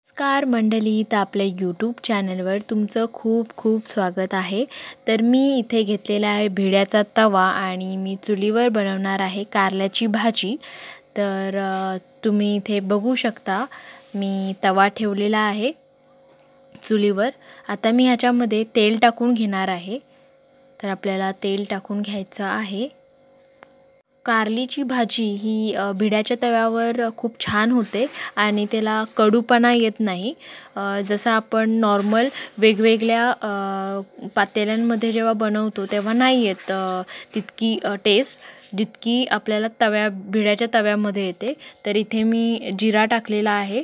नमस्कार मंडळी, तर आपल्या यूट्यूब चॅनलवर तुमचं खूप खूप स्वागत आहे। तर मी इथे घेतलेला आहे भिड्याचा तवा आणि मी चुलीवर बनवणार आहे कारल्याची भाजी। तर तुम्ही इथे बघू शकता मी तवा ठेवलेला आहे चुलीवर। आता मी ह्याच्यामध्ये तेल टाकून घेणार आहे। तर आपल्याला तेल टाकून घ्यायचं आहे। कारलीची भाजी ही भिड्याच्या तव्यावर खूप छान होते आणि त्याला कडूपणा येत नाही। जसं आपण नॉर्मल वेगवेगळ्या पातेल्यांमध्ये जेव्हा बनवतो तेव्हा नाही येत तितकी टेस्ट जितकी आपल्याला भिड्याच्या तव्यामध्ये येते। तर इथे मी जिरा टाकलेला आहे।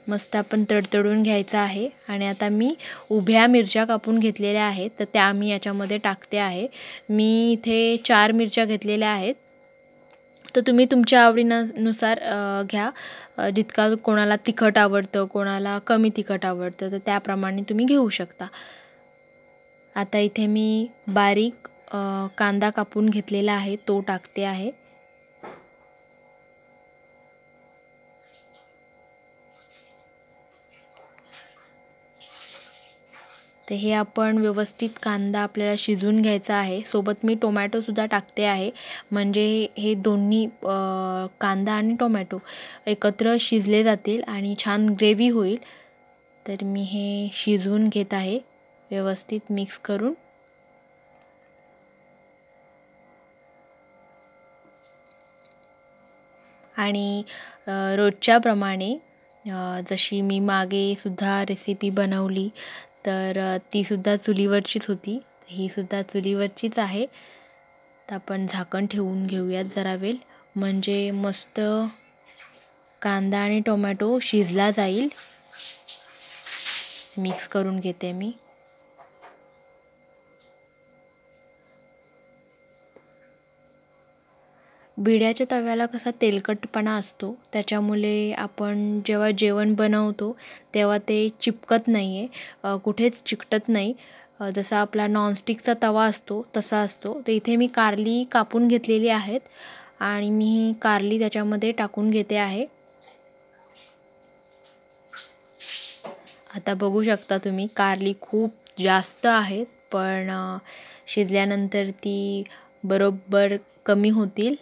मस्त आपण तडतडून घ्यायचा आहे आणि आता मी उभ्या मिरच्या कापून घेतलेल्या आहेत तर त्या मी याच्यामध्ये टाकते आहे। मी इथे 4 मिरच्या घेतलेल्या आहेत। तर तुम्ही तुमच्या आवडीनुसार घ्या। जितका कोणाला तिखट आवडतं कोणाला कमी तिखट आवडतं तर त्याप्रमाणे तुम्ही घेऊ शकता। आता इथे मी बारीक कांदा कापून घेतलेला आहे तो टाकते आहे। तर हे आपण व्यवस्थित कांदा आपल्याला शिजवून घ्यायचा आहे। सोबत मी टोमॅटो सुद्धा टाकते आहे म्हणजे हे दोन्ही कांदा आणि टोमॅटो एकत्र शिजले जातील आणि छान ग्रेव्ही होईल। तर मी हे शिजवून घेत आहे व्यवस्थित मिक्स करून। आणि रोजच्या प्रमाणे जशी मी मागे सुद्धा रेसिपी बनवली तर ती सुद्धा चुलीवरचीच होती। ही सुद्धा चुलीवरचीच आहे। तर आपण झाकण ठेवून घेऊयात जरा वेळ म्हणजे मस्त कांदा आणि टोमॅटो शिजला जाईल। मिक्स करून घेते मी। भिड्याच्या तव्याला कसा तेलकटपणा असतो त्याच्यामुळे आपण जेव्हा जेवण बनवतो तेव्हा ते चिपकत नाही आहे, कुठेच चिकटत नाही। जसा आपला नॉनस्टिकचा तवा असतो तसा असतो। तर इथे मी कारली कापून घेतलेली आहेत आणि मी ही कारली त्याच्यामध्ये टाकून घेते आहे। आता बघू शकता तुम्ही कारली खूप जास्त आहेत पण शिजल्यानंतर ती बरोबर कमी होतील।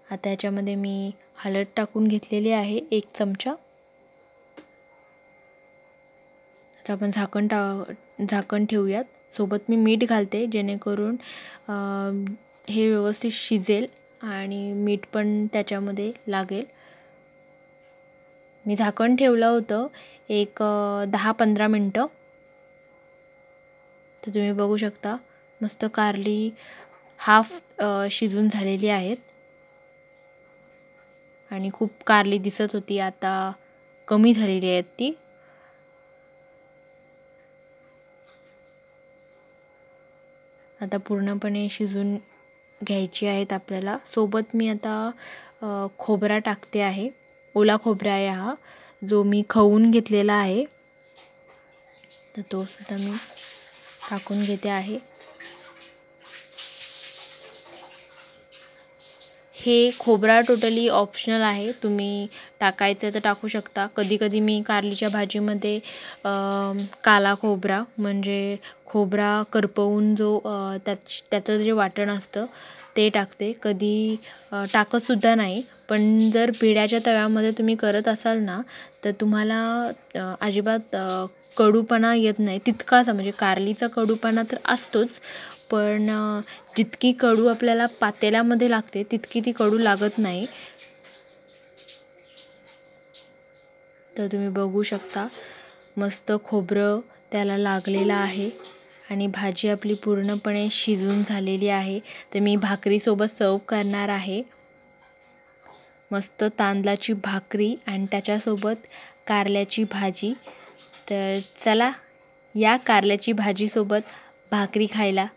आता याच्यामध्ये मी हळद टाकून घेतलेली आहे 1 चमचा। आता आपण झाकण ठेवूयात। सोबत मी मीठ घालते जेणेकरून हे व्यवस्थित शिजेल आणि मीठ पण त्याच्यामध्ये लागेल। मी झाकण ठेवलं होतं एक 10-15 मिनिटं। तर तुम्ही बघू शकता मस्त कारली हाफ शिजून झालेली आहेत आणि खूप कारली दिसत होती आता कमी झालेली आहेत ती। आता पूर्णपणे शिजून घ्यायची आहेत आपल्याला। सोबत मी आता खोबरा टाकते आहे। ओला खोबरा आहे हा जो मी खवून घेतलेला आहे। तर तो सुद्धा मी टाकून घेते आहे। हे खोबरा टोटली ऑप्शनल आहे, तुम्ही टाकायचं तर टाकू शकता। कधी कधी मी कारलीच्या भाजीमध्ये काला खोबरा म्हणजे खोबरा करपवून जो त्याचं जे वाटण असतं ते टाकते, कधी टाकत सुद्धा नाही। पण जर भिड्याच्या तव्यामध्ये तुम्ही करत असाल ना तर तुम्हाला अजिबात कडूपणा येत नाही तितकासा। म्हणजे कारलीचा कडूपणा तर असतोच पण जितकी कडू आपल्याला पातेल्यामध्ये लागते तितकी ती कडू लागत नाही। तर तुम्ही बघू शकता मस्त खोबरं त्याला लागलेलं आहे आणि भाजी आपली पूर्णपणे शिजून झालेली आहे। तर मी भाकरीसोबत सर्व करणार आहे। मस्त तांदळाची भाकरी आणि त्याच्यासोबत कारल्याची भाजी। तर चला या कारल्याची भाजीसोबत भाकरी खायला।